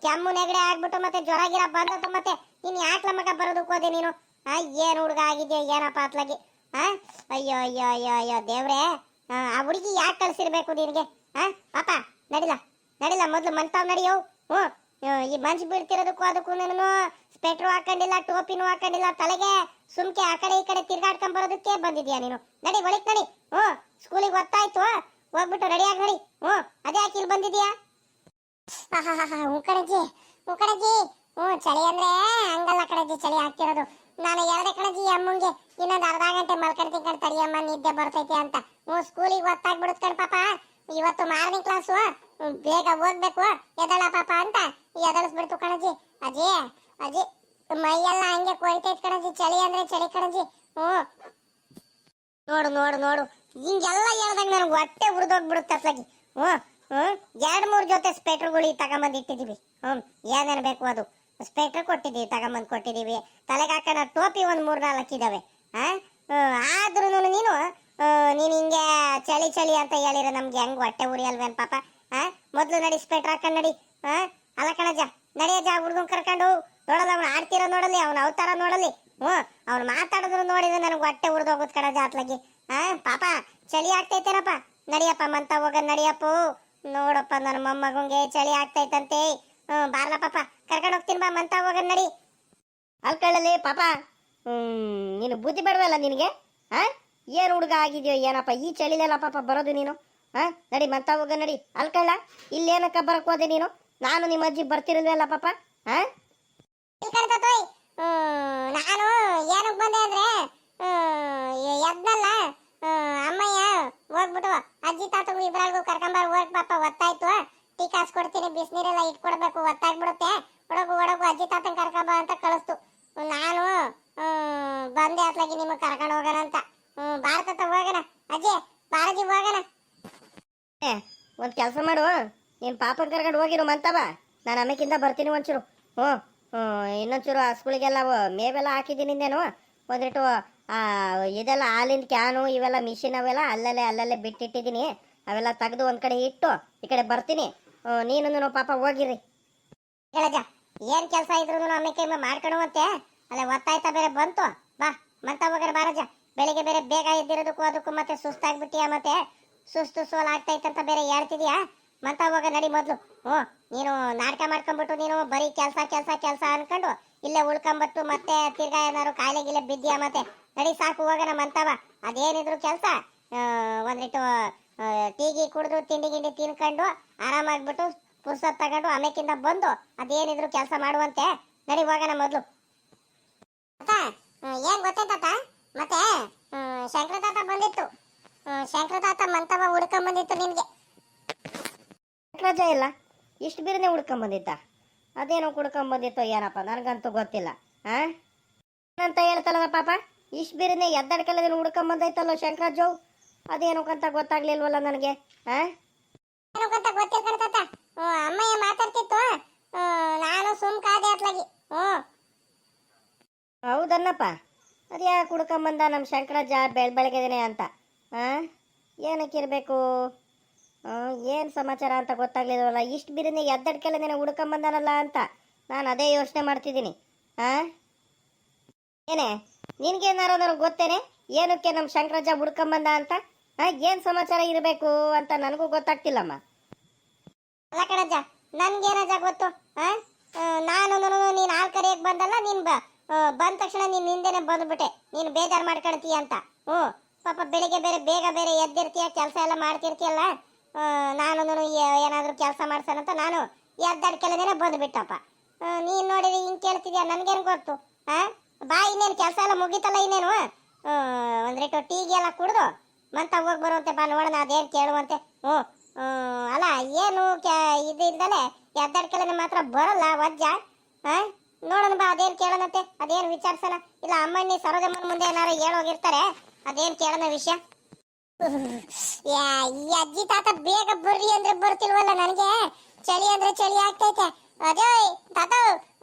ಕೆಮ್ಮು ನೆಗಡೆ ಆಗ್ಬಿಟ್ಟು ಮತ್ತೆ ಜ್ವರ ಗಿರ ಬಂದದ್ದು. ಮತ್ತೆ ನೀನ್ ಯಾಕ್ಲ ಮಗ ಬರೋದಕ್ಕೆ ಹೋದೆ ನೀನು? ಏನ್ ಹುಡುಗ ಆಗಿದ್ಯಾ ಏನಪ್ಪ ಅತ್ಲಾಗಿ? ಅಯ್ಯೋ ಅಯ್ಯೋ ಅಯ್ಯೋ ಅಯ್ಯೋ ದೇವ್ರೆ, ಆ ಹುಡುಗಿ ಯಾಕೆ ಕಳ್ಸಿರ್ಬೇಕು ನಿನಗೆ? ಪಾಪ ನಡಿಲ್ಲ ಮೊದ್ಲು ಮಂತಾವ್ ನಡಿಯೋ. ಈ ಮಂಜು ಬೀಳ್ತಿರೋದಕ್ಕೂ ಅದಕ್ಕೂ ನಾನು ಸ್ಪೆಟ್ರು ಹಾಕೊಂಡಿಲ್ಲ, ಟೋಪಿನೂ ಹಾಕೊಂಡಿಲ್ಲ, ತಲೆಗೆ ಸುಮ್ಕೆ ಆ ಕಡೆ ಈ ಕಡೆ ತಿರ್ಗಾಡ್ಕೊಂಡ್ ಬರೋದಕ್ಕೆ ಬಂದಿದ್ಯಾ ನೀನು? ನಡಿ ಒಳಗ್ ನಡಿ. ಸ್ಕೂಲಿಗೆ ಗೊತ್ತಾಯ್ತು, ಹೋಗ್ಬಿಟ್ಟು ರೆಡಿಯಾಗಿ ನಡಿ. ಅದೇ ಯಾಕೆ ಇಲ್ಲಿ ಬಂದಿದ್ಯಾ? ಕಣಜ್ಜಿ ಚಳಿ ಅಂದ್ರೆ ಹಂಗಲ್ಲ ಕಣಜ್ಜಿ, ಚಳಿ ಆಗ್ತಿರೋದು. ನಾನು ಎರಡೇ ಕಣಜ್ಜಿ ಅಮ್ಮಂಗೆ ಇನ್ನೊಂದು ಅರ್ಧ ಗಂಟೆ ಮಲ್ಕೊಂಡ್ತೀನಿ ಕಣ್, ತಡಿಯಮ್ಮ ನಿದ್ದೆ ಬರ್ತೈತೆ ಅಂತ. ಸ್ಕೂಲಿಗೆ ಗೊತ್ತಾಗ್ಬಿಡುತ್ತೆ ಕಣ್ ಪಾಪ. ಇವತ್ತು ಮಾರ್ನಿಂಗ್ ಕ್ಲಾಸು, ಬೇಗ ಹೋಗ್ಬೇಕು, ಎದಳ ಪಾಪ ಅಂತ ಎದಳಿಸ್ಬಿಡ್ತು ಕಣಜ್ಜಿ. ಅಜ್ಜಿ ಮೈಯೆಲ್ಲ ಹಂಗೆ ಕೊಯ್ತೈತ್ ಕಣಜ್ಜಿ. ಚಳಿ ಅಂದ್ರೆ ಚಳಿ ಕಣಜ್ಜಿ. ನೋಡು ಹಿಂಗೆಲ್ಲ ಹೇಳ್ದಾಗ ನನಗೆ ಹೊಟ್ಟೆ ಉರಿದೋಗ್ಬಿಡುತ್ತೆ ಅತ್ಲಾಗಿ. 2-3 ಜೊತೆ ಸ್ಪೆಟ್ರುಗಳು ತಗೊಂಬಂದು ಇಟ್ಟಿದೀವಿ. ಏನೇನು ಬೇಕು ಅದು ಸ್ಪೆಟ್ರ್ ತಗೊಂಬಂದು ಕೊಟ್ಟಿದೀವಿ. ತಲೆಗೆ ಹಾಕೋಣ ಟೋಪಿ 1-3-4 ಇದಾವೆ. ಆದ್ರೂ ನೀನು ಹಿಂಗೆ ಚಳಿ ಅಂತ ಹೇಳಿರೋ ನಮ್ಗೆ ಹೆಂಗ್ ಹೊಟ್ಟೆ ಉರಿಯಲ್ವೇನ್ ಪಾಪ? ಮೊದ್ಲು ನಡಿ, ಸ್ಪೆಟ್ರ್ ಹಾಕೊಂಡ್ ನಡಿ. ಅಲ್ಲ ಕಣಜ್ಜ, ನಡಿಯಜ್ಜ, ಹುಡ್ಗನ್ ಕರ್ಕೊಂಡು ನೋಡಲ್ಲ, ಅವ್ನು ಆಡ್ತಿರೋ ನೋಡಲಿ, ಅವ್ನ ಅವತಾರ ನೋಡಲಿ, ಅವ್ನು ಮಾತಾಡಿದ್ರು ನೋಡಿದ್ರೆ ನನಗೆ ಹೊಟ್ಟೆ ಉರಿದೋಗುತ್ತೆ ಕಣಜ್ಜ ಅತ್ಲಾಗಿ. ಪಾಪ ಚಳಿ ಆಗ್ತೈತೇನಪ್ಪ? ನಡಿಯಪ್ಪ ಮಂತ ಹೋಗ ನಡಿಯಪ್ಪ. ನೋಡಪ್ಪ ನನ್ನ ಮೊಮ್ಮಗಂಗೆ ಚಳಿ ಆಗ್ತೈತಂತೆ. ಬಾರ್ಲ ಪಾಪ ಕರ್ಕೊಂಡು ಹೋಗ್ತೀನಿ ಬಾ ಮಂತ ಹೋಗೋಣ ನಡಿ. ಅಲ್ಕಳ್ಳಲ್ಲಿ ಪಾಪ ನೀನು ಬುದ್ಧಿ ಬೇಡವಲ್ಲ ನಿನಗೆ? ಹಾ, ಏನು ಹುಡುಗ ಆಗಿದೆಯೋ ಏನಪ್ಪ ಈ ಚಳಿಲೆಲ್ಲ ಪಾಪ ಬರೋದು ನೀನು? ಹಾ, ನಡಿ ಮಂತ ಹೋಗ ನಡಿ. ಅಲ್ಕಳ್ಳ, ಇಲ್ಲೇನಕ್ಕ ಬರಕ್ ಹೋದೆ ನೀನು? ನಾನು ನಿಮ್ಮ ಅಜ್ಜಿ ಬರ್ತಿರಲ್ವಲ್ಲ ಪಾಪ? ಹಾ, ಇಲ್ಕಂತೋಯ್ ನಾನು ಏನಕ್ಕೆ ಬಂದೆ ಅಂದ್ರೆ ಎದ್ನಲ್ಲ ಅಮ್ಮಯ್ಯ ಹೋಗ್ಬಿಟ್ಟು ಅಜ್ಜಿ ತಾತಗೂ ಇಬ್ರಾಳ್ಗೂ ಕರ್ಕೊಂಬರ್ ಹೋಗ್ ಪಾಪ ಒತ್ತಾಯ್ತು. ಟೀ ಕಾಸು ಕೊಡ್ತೀನಿ, ಬಿಸಿನೀರೆಲ್ಲ ಇಟ್ಕೊಡ್ಬೇಕು, ಒತ್ತಾಗ್ಬಿಡುತ್ತೆ, ಒಡಗು ಒಡಗು ಅಜ್ಜಿ ತಾತನ್ ಕರ್ಕೊಂಬ ಅಂತ ಕಳಿಸ್ತು. ನಾನು ಬಂದೆ ಅತ್ಲಾಗಿ ನಿಮಗೆ ಕರ್ಕೊಂಡು ಹೋಗೋಣ ಅಂತ. ಭಾರತ ಹೋಗೋಣ ಅಜ್ಜಿ, ಬಾರಜಿ ಹೋಗೋಣ. ಒಂದು ಕೆಲಸ ಮಾಡು, ನೀನು ಪಾಪನ ಕರ್ಕೊಂಡು ಹೋಗಿರು ಮಂತವ, ನಾನು ಆಮೇಕಿಂದ ಬರ್ತೀನಿ ಒಂಚೂರು. ಇನ್ನೊಂಚೂರು ಹಸುಗಳಿಗೆಲ್ಲ ಮೇವೆಲ್ಲ ಹಾಕಿದ್ದೀನಿಂದೇನು, ಒಂದಿಟ್ಟು ಇದೆಲ್ಲ ಹಾಲಿನ ಕ್ಯಾನು ಇವೆಲ್ಲ ಮಿಷಿನ್ ಅವೆಲ್ಲ ಅಲ್ಲಲ್ಲೇ ಬಿಟ್ಟಿಟ್ಟಿದ್ದೀನಿ. ಅವೆಲ್ಲ ತೆಗೆದು ಒಂದು ಕಡೆ ಇಟ್ಟು ಈ ಕಡೆ ಬರ್ತೀನಿ. ನೀನು ಪಾಪ ಹೋಗಿರಿ. ಹೇಳಜ್ಜ, ಏನು ಕೆಲಸ ಇದ್ರು ಆಮೇಕೆ ಮಾಡ್ಕೊಳುವಂತೆ. ಅಲ್ಲ ಒತ್ತಾಯ್ತಾ ಬೇರೆ ಬಂತು. ಬಾ ಮಂತ ಹೋಗೋಣ ಬಾರಜ್ಜ. ಬೆಳಿಗ್ಗೆ ಬೇರೆ ಬೇಗ ಎದ್ದಿರೋದಕ್ಕೂ ಅದಕ್ಕೂ ಮತ್ತೆ ಸುಸ್ತಾಗ್ಬಿಟ್ಟಿಯಾ, ಮತ್ತೆ ಸುಸ್ತು ಸೋಲ್ ಆಗ್ತೈತಂತ ಬೇರೆ ಹೇಳ್ತಿದ್ಯಾ. ಮಂತ ಹೋಗ ನಡಿ ಮೊದ್ಲು. ನೀನು ನಾಟಕ ಮಾಡ್ಕೊಂಡ್ಬಿಟ್ಟು ನೀನು ಬರೀ ಕೆಲಸ ಅನ್ಕೊಂಡು ಇಲ್ಲೇ ಉಳ್ಕೊಂಬಟ್ಟು ಮತ್ತೆ ತಿರ್ಗಾ ಏನಾರು ಕಾಯಿಲೆ ಗಿಲೆ ಬಿದ್ದಿಯಾ, ಮತ್ತೆ ನಡಿ ಸಾಕು ಹೋಗೋಣ ಮಂತವ. ಅದೇನಿದ್ರು ಕೆಲಸ ಒಂದಿಟ್ಟು ಟೀಗಿ ಕುಡಿದು ತಿಂಡಿ ಗಿಂಡಿ ತಿನ್ಕೊಂಡು ಆರಾಮಾಗ್ಬಿಟ್ಟು ಪುರ್ಸತ್ ತಗೊಂಡು ಆಮೇಕಿಂದ ಬಂದು ಅದೇನಿದ್ರು ಕೆಲಸ ಮಾಡುವಂತೆ. ನಡಿ ಹೋಗೋಣ ಮೊದ್ಲು. ಏನ್ ಗೊತ್ತಾಯ್ತ ಮತ್ತೆ ಶಂಕರ ತಾತ ಬಂದಿತ್ತು. ಶಂಕರ ತಾತ ಮಂತವ ಹುಡ್ಕೊಂಡ್ ಬಂದಿತ್ತು ನಿನ್ಗೆ. ರಜಾ ಇಲ್ಲ, ಇಷ್ಟು ಬಿರನೆ ಹುಡ್ಕೊಂಬಂದಿತ್ತ? ಅದೇನೋ ಹುಡ್ಕೊಂಬಂದಿತ್ತೋ ಏನಪ್ಪ, ನನಗಂತೂ ಗೊತ್ತಿಲ್ಲ. ಅಂತ ಹೇಳ್ತಲ್ಲ ಪಾಪ, ಇಷ್ಟು ಬಿರನೆ ಎದ್ದಡ್ಕೆಲ್ಲದೇನು ಹುಡ್ಕೊಂಬಂದೈತಲ್ಲೋ ಶಂಕರಾಜು, ಅದೇನಕ್ಕಂತ ಗೊತ್ತಾಗ್ಲಿಲ್ವಲ್ಲ ನನಗೆ. ಏನಕ್ಕಂತ ಗೊತ್ತಿಲ್ಲ ಕಣತಾತ. ಅಮ್ಮಯ್ಯ ಮಾತಾಡ್ತಿತ್ತು, ನಾನು ಸುಮ್ ಕಾದೆ ಅತ್ಲಾಗಿ. ಹೌದನ್ನಪ್ಪ, ಅದ್ಯಾಕೆ ಹುಡ್ಕೊಂಬಂದ ನಮ್ಮ ಶಂಕರಾಜ ಬೆಳಗ್ಗೆದೇನೆ ಅಂತ? ಏನಕ್ಕಿರಬೇಕು? ಏನು ಸಮಾಚಾರ ಅಂತ ಗೊತ್ತಾಗ್ಲಿಲ್ವಲ್ಲ. ಇಷ್ಟು ಬಿರಿನೇ ಎದ್ದಡ್ಕೆಲ್ಲದೇನೆ ಹುಡ್ಕೊಂಬಂದಾನಲ್ಲ ಅಂತ ನಾನು ಅದೇ ಯೋಚನೆ ಮಾಡ್ತಿದ್ದೀನಿ. ಏನೇ ನಿನ್ಗೇನಾರು ಗೊತ್ತೇನೆ ಏನಕ್ಕೆ ನಮ್ಮ ಶಂಕರಾಜ ಹುಡ್ಕೊಂಬಂದ ಅಂತ? ಏನು ಸಮಾಚಾರ ಇರಬೇಕು ಅಂತ ನನಗೂ ಗೊತ್ತಾಗ್ತಿಲ್ಲಮ್ಮ. ಅಲ್ಲ ಕಣಜ್ಜ, ನನ್ಗೇನಜ್ಜ ಗೊತ್ತು? ನಾನು ನೀನು ಹಾಲು ಕರಿಯಕ್ಕೆ ಬಂದಲ್ಲ, ನೀನು ಬಂದ ತಕ್ಷಣ ನೀನು ಹಿಂದೆನೆ ಬಂದ್ಬಿಟ್ಟೆ, ನೀನು ಬೇಜಾರು ಮಾಡ್ಕೊಳ್ತೀಯ ಅಂತ. ಪಾಪ ಬೆಳಿಗ್ಗೆ ಬೇಗ ಎದ್ದಿರ್ತೀಯ, ಕೆಲಸ ಎಲ್ಲ ಮಾಡ್ತಿರ್ತೀಯಲ್ಲ. ನಾನು ಏನಾದರೂ ಕೆಲಸ ಮಾಡ್ಸೋಣಂತ ನಾನು ಎದ್ದಡ್ಕೆಲ್ಲದೇನೆ ಬಂದುಬಿಟ್ಟಪ್ಪ. ನೀನು ನೋಡಿದ್ರೆ ಹಿಂಗೆ ಕೇಳ್ತಿದ್ಯಾ, ನನಗೇನು ಗೊತ್ತು? ಬಾ, ಇನ್ನೇನು ಕೆಲಸ ಎಲ್ಲ ಮುಗೀತಲ್ಲ, ಇನ್ನೇನು ಒಂದ್ರಿಟ್ಟು ಟೀಗೆ ಎಲ್ಲ ಕುಡ್ದು ಮಂತ ಹೋಗಿ ಬರುವಂತೆ. ಬಾ ನೋಡೋಣ ಅದೇನು ಕೇಳುವಂತೆ. ಅಲ್ಲ ಏನು ಇದು ಇಲ್ದಲೆ ಎದ್ದಡ್ಕೆಲ್ಲನೆ ಮಾತ್ರ ಬರಲ್ಲ ವಜ್ಜ. ನೋಡೋಣ ಬಾ, ಅದೇನು ಕೇಳೋಣಂತೆ, ಅದೇನು ವಿಚಾರಿಸೋಣ. ಇಲ್ಲ ಅಮ್ಮಣ್ಣಿ ಸರೋಜಮ್ಮನ ಮುಂದೆ ಏನಾರು ಹೇಳೋಗಿರ್ತಾರೆ, ಅದೇನು ಕೇಳೋಣ ವಿಷಯ. ಈ ಅಜ್ಜಿ ತಾತ ಬೇಗ ಬರ್ರಿ ಅಂದ್ರೆ ಬರ್ತಿಲ್ವಲ್ಲ, ನನಗೆ ಚಳಿ ಅಂದ್ರೆ ಚಳಿ ಆಗ್ತೈತೆ. ಅದೇ ತಾತ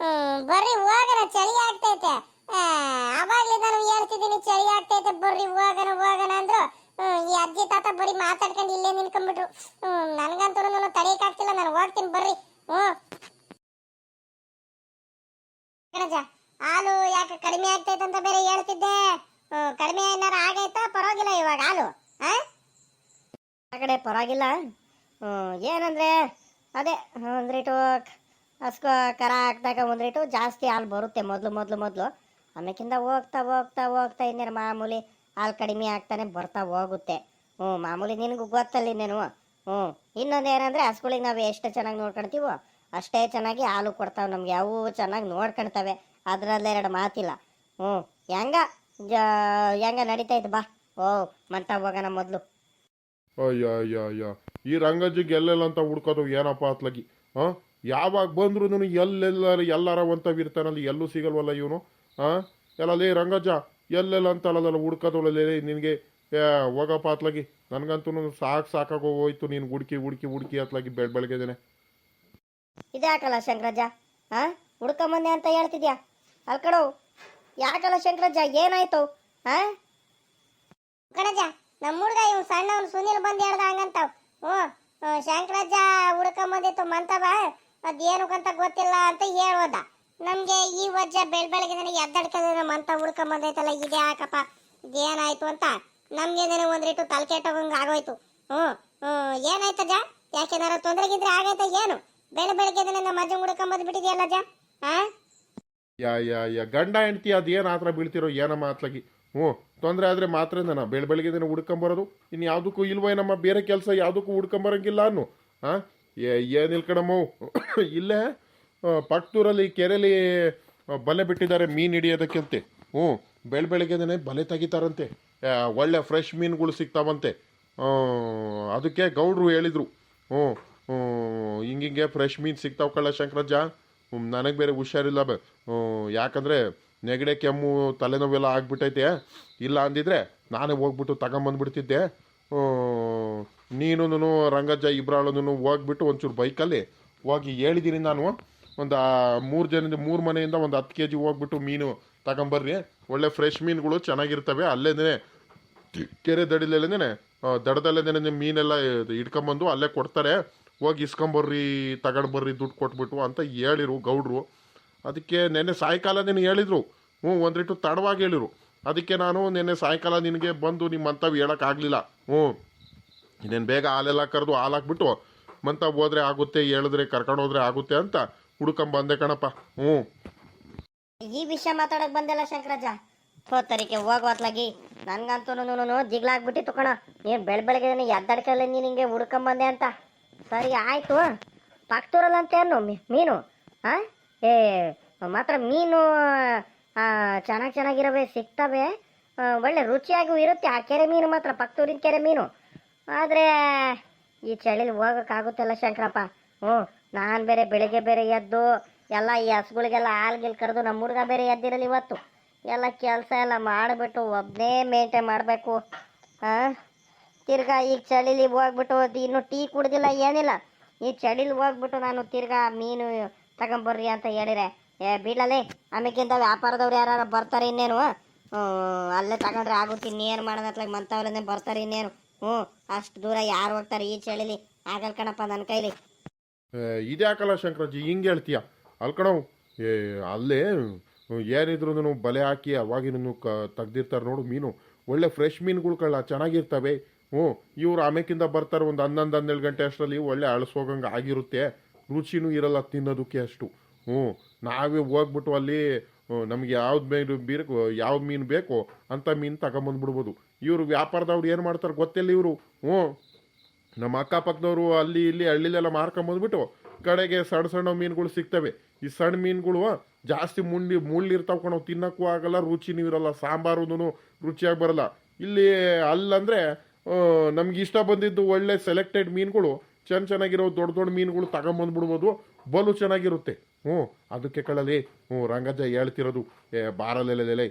ಬರ್ರಿ ಹೋಗೋಣ, ಚಳಿ ಆಗ್ತೈತೆ. ಅವಾಗ್ಲೇ ನಾನು ಹೇಳ್ತಿದ್ದೀನಿ ಚಳಿ ಆಗ್ತೈತೆ ಬರ್ರಿ ಹೋಗೋಣ ಅಂದ್ರು. ಈ ಅಜ್ಜಿ ತಾತ ಬರೀ ಮಾತಾಡ್ಕೊಂಡು ಇಲ್ಲೇ ನಿನ್ಕೊಂಡ್ಬಿಟ್ರು. ನನ್ಗಂತೂ ತಡೆಯಕ್ಕಾಗ್ತಿಲ್ಲ, ನಾನು ಹೋಗ್ತೀನಿ ಬರ್ರಿ. ಹಾಲು ಯಾಕೆ ಕಡಿಮೆ ಆಗ್ತೈತೆ ಅಂತ ಬೇರೆ ಹೇಳ್ತಿದ್ದೆ. ಕಡಿಮೆ ಏನಾರು ಆಗೈತಾ? ಪರವಾಗಿಲ್ಲ ಇವಾಗ ಹಾಲು? ಆ ಕಡೆ ಪರವಾಗಿಲ್ಲ. ಏನಂದರೆ ಅದೇ ಒಂದ್ರೇಟು ಹಸ್ಕೊ ಕರ ಹಾಕಿದಾಗ ಒಂದ್ರೇಟು ಜಾಸ್ತಿ ಹಾಲು ಬರುತ್ತೆ ಮೊದಲು. ಆಮೇಕಿಂದ ಹೋಗ್ತಾ ಇನ್ನೇನು ಮಾಮೂಲಿ ಹಾಲು ಕಡಿಮೆ ಆಗ್ತಾನೆ ಬರ್ತಾ ಹೋಗುತ್ತೆ. ಮಾಮೂಲಿ ನಿನಗೂ ಗೊತ್ತಲ್ಲ ಇನ್ನೇನು. ಇನ್ನೊಂದು ಏನಂದರೆ ಹಸುಗಳಿಗೆ ನಾವು ಎಷ್ಟು ಚೆನ್ನಾಗಿ ನೋಡ್ಕೊಳ್ತೀವೋ ಅಷ್ಟೇ ಚೆನ್ನಾಗಿ ಹಾಲು ಕೊಡ್ತಾವೆ ನಮ್ಗೆ. ಅವು ಚೆನ್ನಾಗಿ ನೋಡ್ಕೊಳ್ತವೆ, ಅದರಲ್ಲೇ ಎರಡು ಮಾತಿಲ್ಲ. ಹೆಂಗ ನಡೀತೈತೆ ಬಾ. ಮಂತ ಹೋಗೋಣ ಮೊದಲು. ಅಯ್ಯ ಈ ರಂಗಜ್ಜಿಗೆ ಎಲ್ಲೆಲ್ಲ ಅಂತ ಹುಡ್ಕೋದು ಏನಪ್ಪ ಅತ್ಲಾಗಿ. ಯಾವಾಗ ಬಂದ್ರು ಎಲ್ಲಾರ ಒಂತವಿರ್ತಾನಲ್ಲಿ, ಎಲ್ಲೂ ಸಿಗಲ್ವಲ್ಲ ಇವನು. ಎಲ್ಲಲೇ ರಂಗಜ್ಜ ಎಲ್ಲೆಲ್ಲ ಅಂತಲ್ಲ ಹುಡ್ಕೋದೊಳಲೇ ನಿನಗೆ. ಹೋಗಪ್ಪ ಅತ್ಲಾಗಿ, ನನಗಂತೂ ಸಾಕಾಗೋಯ್ತು ನೀನು ಹುಡುಕಿ ಅತ್ಲಾಗಿ ಬೆಳಗ್ಗೆದೇನೆ. ಇದ್ಯಾಕಲ್ಲ ಶಂಕರಜ್ಜ, ಹುಡ್ಕೊಂಬಂದೆ ಅಂತ ಹೇಳ್ತಿದ್ಯಾ? ಅಲ್ಕಡು ಯಾಕಲ್ಲ ಶಂಕರಜ್ಜ, ಏನಾಯ್ತು? ಕಣಜ್ಜ, ನಮ್ಮ ಹುಡುಗ ಇವ್ ಸಣ್ಣವನು ಸುನಿಲ್ ಬಂದು ಹೇಳ್ದ ಹಂಗಂತಾವ್. ಶಂಕರಜ್ಜ ಹುಡ್ಕೊಂಬಂದಿತ್ತು ಮಂತವ, ಅದೇನಕ್ಕಂತ ಗೊತ್ತಿಲ್ಲ ಅಂತ ಹೇಳೋದ. ನಮ್ಗೆ ಈ ವಜ್ಜ ಬೆಳಗ್ಗೆ ನನಗೆ ಎದ್ದಡ್ಕದ ಮಂತ ಹುಡ್ಕೊಂಬಂದೈತಲ್ಲ, ಇದೇ ಯಾಕಪ್ಪ ಇದೇನಾಯ್ತು ಅಂತ ನಮ್ಗೆ ಒಂದ್ರಿಟ್ಟು ತಲೆ ಕೆಟ್ಟೋಗಂಗ ಆಗೋಯ್ತು. ಏನಾಯ್ತಜ್ಜ? ಯಾಕೆನಾರ ತೊಂದರೆಗಿದ್ರೆ ಆಗೈತ ಏನು ಬೆಳಗ್ಗೆ ನನ್ನ ಮಜ ಮುಡ್ಕೊಂಬಂದ್ಬಿಟ್ಟಿದ್ಯಲ್ಲ ಅಜ್ಜ ಆ ಯಾ ಗಂಡ ಹೆಂಡ್ತಿ ಅದೇನು ಆತರ ಬೀಳ್ತಿರೋ ಏನಮ್ಮ ಅತ್ಲಾಗಿ ಹ್ಞೂ ತೊಂದರೆ ಆದರೆ ಮಾತ್ರ ನಾನು ಬೆಳಗ್ಗೆ ದಿನ ಹುಡ್ಕೊಂಬರೋದು ಇನ್ನು ಯಾವುದಕ್ಕೂ ಇಲ್ವೋ ನಮ್ಮ ಬೇರೆ ಕೆಲಸ ಯಾವುದಕ್ಕೂ ಹುಡ್ಕೊಂಬರಂಗಿಲ್ಲ ಅನ್ನು ಹಾಂ ಏನಿಲ್ಲ ಕಣಮ್ಮ ಇಲ್ಲೇ ಪಕ್ತೂರಲ್ಲಿ ಕೆರೆಯಲ್ಲಿ ಬಲೆ ಬಿಟ್ಟಿದ್ದಾರೆ ಮೀನು ಹಿಡಿಯೋದಕ್ಕಂತೆ ಹ್ಞೂ ಬೆಳಗ್ಗೆನೇ ಬಲೆ ತೆಗಿತಾರಂತೆ ಒಳ್ಳೆ ಫ್ರೆಶ್ ಮೀನುಗಳು ಸಿಗ್ತಾವಂತೆ ಅದಕ್ಕೆ ಗೌಡ್ರು ಹೇಳಿದರು ಹ್ಞೂ ಹಿಂಗಿಂಗೆ ಫ್ರೆಶ್ ಮೀನು ಸಿಗ್ತಾವ ಕಳ್ಳ ಶಂಕರಜ್ಜ ನನಗೆ ಬೇರೆ ಹುಷಾರಿಲ್ಲ ಯಾಕಂದರೆ ನೆಗಡೆ ಕೆಮ್ಮು ತಲೆನೋವೆಲ್ಲ ಆಗ್ಬಿಟ್ಟೈತೆ ಇಲ್ಲ ಅಂದಿದ್ರೆ ನಾನೇ ಹೋಗ್ಬಿಟ್ಟು ತಗೊಂಬಂದ್ಬಿಡ್ತಿದ್ದೆ ನೀನು ರಂಗಜ್ಜ ಇಬ್ಬರಾಳನು ಹೋಗ್ಬಿಟ್ಟು ಒಂಚೂರು ಬೈಕಲ್ಲಿ ಹೋಗಿ ಹೇಳಿದ್ದೀನಿ ನಾನು ಒಂದು 3 ಮನೆಯಿಂದ ಒಂದು 10 kg ಹೋಗ್ಬಿಟ್ಟು ಮೀನು ತಗೊಂಬರ್ರಿ ಒಳ್ಳೆ ಫ್ರೆಶ್ ಮೀನುಗಳು ಚೆನ್ನಾಗಿರ್ತವೆ ಅಲ್ಲೇನೇ ಕೆರೆ ದಡಿಲೇನೆ ದಡದಲ್ಲೇನೆ ಮೀನೆಲ್ಲ ಇಟ್ಕೊಂಬಂದು ಅಲ್ಲೇ ಕೊಡ್ತಾರೆ ಹೋಗಿ ಇಸ್ಕೊಂಬರ್ರಿ ತಗೊಂಡ್ಬರ್ರಿ ದುಡ್ಡು ಕೊಟ್ಬಿಟ್ಟು ಅಂತ ಹೇಳಿರು ಗೌಡ್ರು ಅದಕ್ಕೆ ನೆನ್ನೆ ಸಾಯಂಕಾಲ ನಿನಗೆ ಹೇಳಿದರು ಒಂದು ರೀಟು ತಡವಾಗಿ ಹೇಳಿರು ಅದಕ್ಕೆ ನಾನು ನೆನ್ನೆ ಸಾಯಂಕಾಲ ನಿನಗೆ ಬಂದು ನಿಮ್ಮಂಥವು ಹೇಳೋಕ್ಕಾಗಲಿಲ್ಲ ಇನ್ನೇನು ಬೇಗ ಹಾಲೆಲ್ಲ ಕರೆದು ಹಾಲು ಹಾಕ್ಬಿಟ್ಟು ಮಂತ ಹೋದ್ರೆ ಆಗುತ್ತೆ ಹೇಳಿದ್ರೆ ಕರ್ಕೊಂಡು ಹೋದ್ರೆ ಆಗುತ್ತೆ ಅಂತ ಹುಡ್ಕೊಂಬಂದೆ ಕಣಪ್ಪ ಈ ವಿಷಯ ಮಾತಾಡಕ್ ಬಂದೆಲ್ಲ ಶಂಕರಜ್ಜ ಹೋತರಿಕೆ ಹೋಗೋತ್ಲಾಗಿ ನನ್ಗಂತೂ ಜಿಗ್ಲಾಗ್ಬಿಟ್ಟಿತ್ತು ಕಣ ನೀನು ಬೆಳಗ್ಗೆ ಎದ್ದಡ್ಕಲ್ಲ ನೀನು ಹಿಂಗೆ ಹುಡ್ಕೊಂಬಂದೆ ಅಂತ ಸರಿ ಆಯ್ತು ಪಕ್ತೂರಲ್ಲ ಅಂತ ಏನು ಮೀನು ಹಾಂ ಮಾತ್ರ ಮೀನು ಚೆನ್ನಾಗಿರವೆ ಸಿಗ್ತವೆ ಒಳ್ಳೆ ರುಚಿಯಾಗೂ ಇರುತ್ತೆ ಆ ಕೆರೆ ಮೀನು ಮಾತ್ರ ಪಕ್ತೂರಿನ ಕೆರೆ ಮೀನು ಆದರೆ ಈ ಚಳಿಲಿ ಹೋಗೋಕ್ಕಾಗುತ್ತಲ್ಲ ಶಂಕರಪ್ಪ ನಾನು ಬೇರೆ ಬೆಳಿಗ್ಗೆ ಬೇರೆ ಎದ್ದು ಎಲ್ಲ ಈ ಹಸುಗಳಿಗೆಲ್ಲ ಹಾಲ್ಗಿಲ್ ಕರೆದು ನಮ್ಮ ಹುಡುಗ ಬೇರೆ ಎದ್ದಿರಲಿ ಇವತ್ತು ಎಲ್ಲ ಕೆಲಸ ಎಲ್ಲ ಮಾಡಿಬಿಟ್ಟು ಒಬ್ಬನೇ ಮೇಂಟೈನ್ ಮಾಡಬೇಕು ತಿರ್ಗಾ ಈಗ ಚಳಿಲಿ ಹೋಗ್ಬಿಟ್ಟು ಇನ್ನೂ ಟೀ ಕುಡ್ದಿಲ್ಲ ಏನಿಲ್ಲ ಈ ಚಳಿಲಿ ಹೋಗ್ಬಿಟ್ಟು ನಾನು ತಿರ್ಗಾ ಮೀನು ತಗೊಂಬರ್ರಿ ಅಂತ ಹೇಳಿರೆ ಬೀಳಲೇ ಆಮೇಕಿಂತ ವ್ಯಾಪಾರದವ್ರು ಯಾರು ಬರ್ತಾರೆ ಇನ್ನೇನು ಅಲ್ಲೇ ತಗೊಂಡ್ರೆ ಆಗುತ್ತೆ ಇನ್ನೇನು ಮಾಡೋದತ್ಲಾಗ ಮಂತವ್ರನ್ನೇ ಬರ್ತಾರೆ ಇನ್ನೇನು ಅಷ್ಟು ದೂರ ಯಾರು ಹೋಗ್ತಾರೆ ಈ ಚಳಿಲಿ ಆಗಲ್ ಕಣಪ್ಪ ನನ್ನ ಕೈಲಿ ಇದ್ಯಾಕಲ್ಲ ಶಂಕರಜ್ಜಿ ಹಿಂಗೆ ಹೇಳ್ತೀಯ ಅಲ್ಕಣವು ಅಲ್ಲೇ ಏನಿದ್ರು ಬಲೆ ಹಾಕಿ ಅವಾಗಿನೂ ತೆಗ್ದಿರ್ತಾರೆ ನೋಡು ಮೀನು ಒಳ್ಳೆ ಫ್ರೆಶ್ ಮೀನುಗಳು ಕಳ್ಳ ಚೆನ್ನಾಗಿರ್ತವೆ ಇವ್ರು ಆಮೇಕಿಂದ ಬರ್ತಾರೆ ಒಂದು 11-12 ಗಂಟೆ ಅಷ್ಟರಲ್ಲಿ ಒಳ್ಳೆ ಅಳಿಸೋಗಂಗೆ ಆಗಿರುತ್ತೆ ರುಚಿನೂ ಇರಲ್ಲ ತಿನ್ನೋದಕ್ಕೆ ಅಷ್ಟು ನಾವೇ ಹೋಗ್ಬಿಟ್ಟು ಅಲ್ಲಿ ನಮಗೆ ಯಾವ್ದು ಮೀನು ಬೇಕೋ ಅಂಥ ಮೀನು ತಗೊಂಬಂದ್ಬಿಡ್ಬೋದು ಇವರು ವ್ಯಾಪಾರದವ್ರು ಏನು ಮಾಡ್ತಾರೆ ಗೊತ್ತಿಲ್ಲ ಇವರು ನಮ್ಮ ಅಕ್ಕಪಕ್ಕದವರು ಅಲ್ಲಿ ಇಲ್ಲಿ ಹಳ್ಳಿಲೆಲ್ಲ ಮಾರ್ಕೊಂಬಂದ್ಬಿಟ್ಟು ಕಡೆಗೆ ಸಣ್ಣ ಮೀನುಗಳು ಸಿಗ್ತವೆ ಈ ಸಣ್ಣ ಮೀನುಗಳು ಜಾಸ್ತಿ ಮುಳ್ಳಿರ್ತಾವೆ ಕಣವು ತಿನ್ನೋಕ್ಕೂ ಆಗಲ್ಲ ರುಚಿನೂ ಇರಲ್ಲ ಸಾಂಬಾರು ರುಚಿಯಾಗಿ ಬರಲ್ಲ ಇಲ್ಲಿ ಅಲ್ಲಂದರೆ ನಮ್ಗೆ ಇಷ್ಟ ಬಂದಿದ್ದು ಒಳ್ಳೆ ಸೆಲೆಕ್ಟೆಡ್ ಮೀನುಗಳು ಚೆನ್ನಾಗಿರೋ ದೊಡ್ಡ ಮೀನುಗಳು ತಗೊಂಬಂದ್ಬಿಡ್ಬೋದು ಬಲು ಚೆನ್ನಾಗಿರುತ್ತೆ ಅದಕ್ಕೆ ಕಳಲಿ ರಂಗಜ್ಜ ಹೇಳ್ತಿರೋದು ಬಾರಲೆಲೆ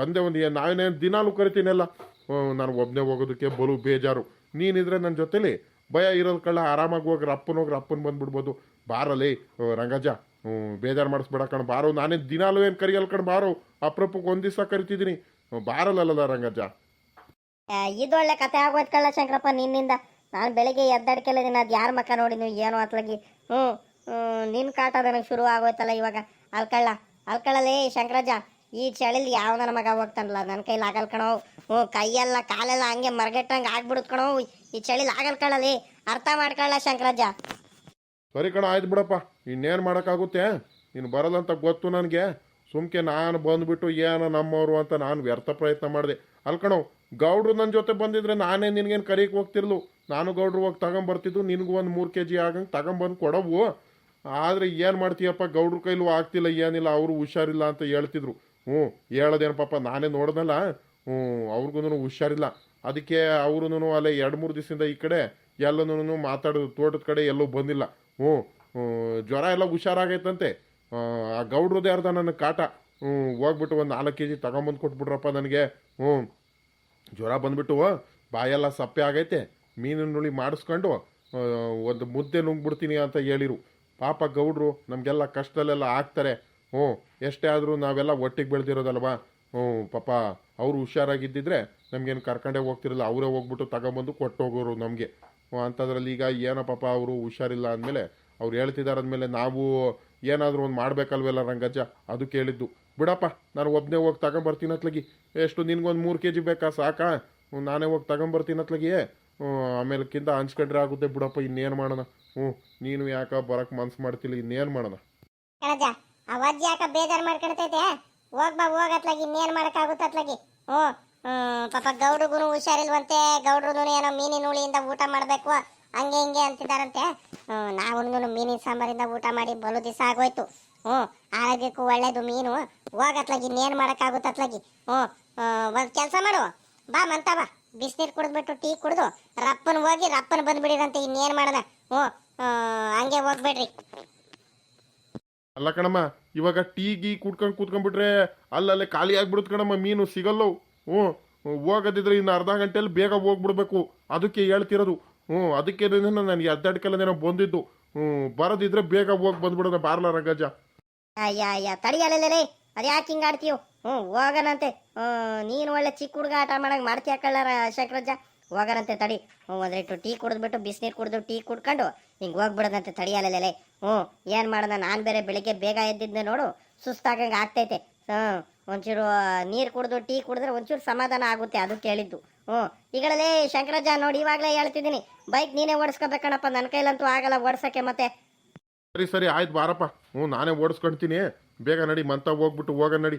ಒಂದೇ ನಾವೇನೇನು ದಿನಾಲು ಕರಿತೀನಲ್ಲ ನಾನು ಒಬ್ಬನೇ ಹೋಗೋದಕ್ಕೆ ಬಲು ಬೇಜಾರು ನೀನಿದ್ರೆ ನನ್ನ ಜೊತೆಲಿ ಭಯ ಇರೋದು ಕಳ್ಳ ಆರಾಮಾಗಿ ಹೋಗಿ ಅಪ್ಪನ ಬಂದ್ಬಿಡ್ಬೋದು ಬಾರಲಿ ರಂಗಜ್ಜ ಬೇಜಾರು ಮಾಡಿಸ್ಬೇಡ ಕಣ ಬಾರೋ ನಾನೇ ದಿನಾಲು ಏನು ಕರಿಯಲ್ಲ ಕಣ ಬಾರೋ ಅಪ್ರೂಪಕ್ಕೆ ಒಂದು ದಿವಸ ಕರಿತಿದ್ದೀನಿ ಬಾರಲ್ಲ ರಂಗಜ್ಜ ಇದೊಳ್ಳೆ ಕತೆ ಆಗೋಯ್ತು ಕಳ್ಳ ಶಂಕರಪ್ಪ ನಿನ್ನಿಂದ ನಾನು ಬೆಳಿಗ್ಗೆ ಎದ್ದಡ್ಕೆಲ್ಲ ದಿನ ಅದು ಯಾರ ಮಕ್ಕ ನೋಡಿ ನೀವು ಏನೋ ಅತ್ಲಾಗಿ ನಿನ್ನ ಕಾಟ ನನಗೆ ಶುರು ಆಗೋಯ್ತಲ್ಲ ಇವಾಗ ಅಲ್ಕಳ್ಳಲೇ ಶಂಕರಜ್ಜ ಈ ಚಳಿಲಿ ಯಾವ ನನ್ನ ಮಗ ಹೋಗ್ತಾನಲ್ಲ ನನ್ನ ಕೈಲಿ ಆಗಲ್ ಕಣೋ ಕೈಯೆಲ್ಲ ಕಾಲೆಲ್ಲ ಹಂಗೆ ಮರಗೆಟ್ಟಂಗೆ ಆಗ್ಬಿಡುತ್ತೆ ಕಣೋ ಈ ಚಳಿಲಿ ಆಗಲ್ ಕಳ್ಳಲಿ ಅರ್ಥ ಮಾಡ್ಕೊಳ್ಳ ಶಂಕರಜ್ಜ ಸರಿ ಕಣ ಆಯ್ತು ಬಿಡಪ್ಪ ಇನ್ನೇನು ಮಾಡೋಕ್ಕಾಗುತ್ತೆ ನೀನು ಬರಲ್ಲಂತ ಗೊತ್ತು ನನಗೆ ಸುಮ್ಕೆ ನಾನು ಬಂದುಬಿಟ್ಟು ಏನೋ ನಮ್ಮವರು ಅಂತ ನಾನು ವ್ಯರ್ಥ ಪ್ರಯತ್ನ ಮಾಡಿದೆ ಅಲ್ಕಣೋ ಗೌಡ್ರು ನನ್ನ ಜೊತೆ ಬಂದಿದ್ರೆ ನಾನೇ ನಿನಗೇನು ಕರಿಯಕ್ಕೆ ಹೋಗ್ತಿರ್ಲು ನಾನು ಗೌಡ್ರು ಹೋಗಿ ತಗೊಂಬರ್ತಿದ್ದು ನಿನಗೂ ಒಂದು 3 kg ಆಗಂಗೆ ತಗೊಂಬಂದು ಕೊಡವು ಆದರೆ ಏನು ಮಾಡ್ತೀಯಪ್ಪ ಗೌಡ್ರ ಕೈಲೂ ಆಗ್ತಿಲ್ಲ ಏನಿಲ್ಲ ಅವರು ಹುಷಾರಿಲ್ಲ ಅಂತ ಹೇಳ್ತಿದ್ರು ಹೇಳೋದೇನು ಪಾಪ ನಾನೇ ನೋಡ್ದಲ್ಲ ಅವ್ರಿಗೂ ಹುಷಾರಿಲ್ಲ ಅದಕ್ಕೆ ಅವರು ಅಲ್ಲೇ 2-3 ದಿವಸದಿಂದ ಈ ಕಡೆ ಎಲ್ಲನೂ ಮಾತಾಡೋದು ತೋಟದ ಕಡೆ ಎಲ್ಲೂ ಬಂದಿಲ್ಲ ಜ್ವರ ಎಲ್ಲ ಹುಷಾರಾಗೈತಂತೆ ಆ ಗೌಡ್ರದ್ದೇ ಅರ್ಧ ನನ್ನ ಕಾಟ ಹೋಗ್ಬಿಟ್ಟು ಒಂದು 4 kg ತಗೊಂಬಂದು ಕೊಟ್ಬಿಟ್ರಪ್ಪ ನನಗೆ ಜ್ವರ ಬಂದ್ಬಿಟ್ಟು ಬಾಯೆಲ್ಲ ಸಪ್ಪೆ ಆಗೈತೆ ಮೀನುಳಿ ಮಾಡಿಸ್ಕೊಂಡು ಒಂದು ಮುದ್ದೆ ನುಂಗ್ಬಿಡ್ತೀನಿ ಅಂತ ಹೇಳಿರು ಪಾಪ ಗೌಡ್ರು ನಮಗೆಲ್ಲ ಕಷ್ಟದಲ್ಲೆಲ್ಲ ಆಗ್ತಾರೆ ಎಷ್ಟೇ ಆದರೂ ನಾವೆಲ್ಲ ಒಟ್ಟಿಗೆ ಬೆಳೆದಿರೋದಲ್ವಾ ಪಾಪ ಅವರು ಹುಷಾರಾಗಿದ್ದಿದ್ರೆ ನಮಗೇನು ಕರ್ಕೊಂಡೇ ಹೋಗ್ತಿರಲ್ಲ ಅವರೇ ಹೋಗ್ಬಿಟ್ಟು ತಗೊಂಬಂದು ಕೊಟ್ಟು ಹೋಗೋರು ನಮಗೆ ಅಂಥದ್ರಲ್ಲಿ ಈಗ ಏನೋ ಪಾಪ ಅವರು ಹುಷಾರಿಲ್ಲ ಅಂದಮೇಲೆ ಅವ್ರು ಹೇಳ್ತಿದ್ದಾರೆ ಅಂದಮೇಲೆ ನಾವು ಏನಾದರೂ ಒಂದು ಮಾಡಬೇಕಲ್ವೆಲ್ಲ ರಂಗಜ್ಜ ಅದು ಕೇಳಿದ್ದು ಬಿಡಪ್ಪ ನಾನು ಒಬ್ಬನೇ ಹೋಗಿ ತಗೊಂಬರ್ತೀನಿ ಅತ್ಲಗಿ ಎಷ್ಟು ನಿನ್ಗೊಂದು 3 kg ಬೇಕಾ ಸಾಕಾ ನಾನೇ ಹೋಗಿ ತಗೊಂಬರ್ತೀನಿ ಅತ್ಲಗಿ ಆಮೇಲೆಕ್ಕಿಂತ ಹಂಚ್ಕೊಂಡ್ರೆ ಆಗುತ್ತೆ ಬಿಡಪ್ಪ, ಇನ್ನೇನು ಮಾಡೋಣ. ನೀನು ಯಾಕೆ ಬರಕ್ಕೆ ಮನ್ಸು ಮಾಡ್ತಿಲ್ಲ, ಇನ್ನೇನು ಮಾಡೋಣ. ಕಣಜ ಆ ಅಜ್ಜಿ ಯಾಕ ಬೇಜಾರು ಮಾಡ್ಕೊಳ್ತೈತೆ. ಹೋಗ್ಬಾ ಹೋಗತ್ಲಾಗಿ ಇನ್ನೇನು ಮಾಡಕ್ಕಾಗುತ್ತೆ ಅತ್ಲಾಗಿ. ಪಾಪ ಗೌಡ್ರಿಗೂ ಹುಷಾರಿಲ್ವಂತೆ. ಗೌಡ್ರು ಏನೋ ಮೀನಿನ ಹುಳಿಯಿಂದ ಊಟ ಮಾಡಬೇಕು ಹಂಗೆ ಹಿಂಗೆ ಅಂತಿದ್ದಾರಂತೆ. ನಾವು ಮೀನಿನ ಸಾಂಬಾರಿಂದ ಊಟ ಮಾಡಿ ಬಲು ದಿವಸ ಆಗೋಯ್ತು. ಆರೋಗ್ಯಕ್ಕೂ ಒಳ್ಳೇದು ಮೀನು. ಹೋಗತ್ಲಾಗಿ ಇನ್ನೇನು ಮಾಡಕ್ಕಾಗುತ್ತೆ ಅತ್ಲಾಗಿ. ಒಂದು ಕೆಲಸ ಮಾಡು, ಬಾ ಮಂತವ ಬಿಸಿನೀರು ಕುಡಿದ್ಬಿಟ್ಟು ಟೀ ಕುಡಿದು ರಪ್ಪನ ಹೋಗಿ ರಪ್ಪನ ಬಂದ್ಬಿಡಿರಂತೆ. ಇನ್ನೇನು ಮಾಡೋಣ. ಹಂಗೆ ಹೋಗ್ಬೇಡ್ರಿ. ಅಲ್ಲ ಕಣಮ್ಮ, ಇವಾಗ ಟೀ ಗೀ ಕುಡ್ಕೊಂಡು ಕೂತ್ಕೊಂಡ್ಬಿಟ್ರೆ ಅಲ್ಲಲ್ಲೇ ಖಾಲಿ ಆಗ್ಬಿಡುತ್ತೆ ಕಣಮ್ಮ, ಮೀನು ಸಿಗಲ್ಲವು. ಹೋಗೋದಿದ್ರೆ ಇನ್ನು ಅರ್ಧ ಗಂಟೆಯಲ್ಲಿ ಬೇಗ ಹೋಗ್ಬಿಡ್ಬೇಕು, ಅದಕ್ಕೆ ಹೇಳ್ತಿರೋದು. ಅದಕ್ಕೆ ನನಗೆ ಅಡ್ಡಾಡ್ಕೆಲ್ಲ ಬಂದಿದ್ದು. ಬರೋದಿದ್ರೆ ಬೇಗ ಹೋಗಿ ಬಂದ್ಬಿಡೋಣ ಬಾರ್ಲ ರಂಗಜ್ಜ. ಅಯ್ಯ ತಡಿಯಲ್ಲೇ, ಅದು ಯಾಕೆ ಹಿಂಗೆ ಆಡ್ತೀಯೋ? ಹೋಗನಂತೆ. ನೀನು ಒಳ್ಳೆ ಚಿಕ್ಕ ಹುಡುಗ ಆಟ ಮಾಡಂಗೆ ಮಾಡ್ತೀಯ ಕಳ್ಳರ ಶಂಕರಜ್ಜ. ಹೋಗರಂತೆ ತಡಿ. ಒಂದ್ರೆಟ್ಟು ಟೀ ಕುಡಿದ್ಬಿಟ್ಟು ಬಿಸಿನೀರು ಕುಡಿದು ಟೀ ಕುಡ್ಕೊಂಡು ಹಿಂಗೆ ಹೋಗ್ಬಿಡೋದಂತೆ. ತಡಿಯಲ್ಲೇ. ಏನು ಮಾಡೋಣ, ನಾನು ಬೇರೆ ಬೆಳಿಗ್ಗೆ ಬೇಗ ಎದ್ದಿದ್ದೆ ನೋಡು, ಸುಸ್ತಾಗಂಗೆ ಆಗ್ತೈತೆ. ಒಂಚೂರು ನೀರು ಕುಡಿದು ಟೀ ಕುಡಿದ್ರೆ ಒಂಚೂರು ಸಮಾಧಾನ ಆಗುತ್ತೆ, ಅದು ಕೇಳಿದ್ದು. ಈಗಳಲ್ಲೇ ಶಂಕರಜ್ಜ ನೋಡಿ, ಇವಾಗಲೇ ಹೇಳ್ತಿದ್ದೀನಿ, ಬೈಕ್ ನೀನೇ ಓಡಿಸ್ಕೋಬೇಕಣಪ್ಪ, ನನ್ನ ಕೈಲಂತೂ ಆಗಲ್ಲ ಓಡಿಸೋಕ್ಕೆ. ಮತ್ತೆ ಸರಿ ಆಯ್ತು ಬಾರಪ್ಪ, ನಾನೇ ಓಡಿಸ್ಕೊಳ್ತೀನಿ. ಬೇಗ ನಡಿ, ಮಂತ ಹೋಗ್ಬಿಟ್ಟು ಹೋಗ ನಡಿ.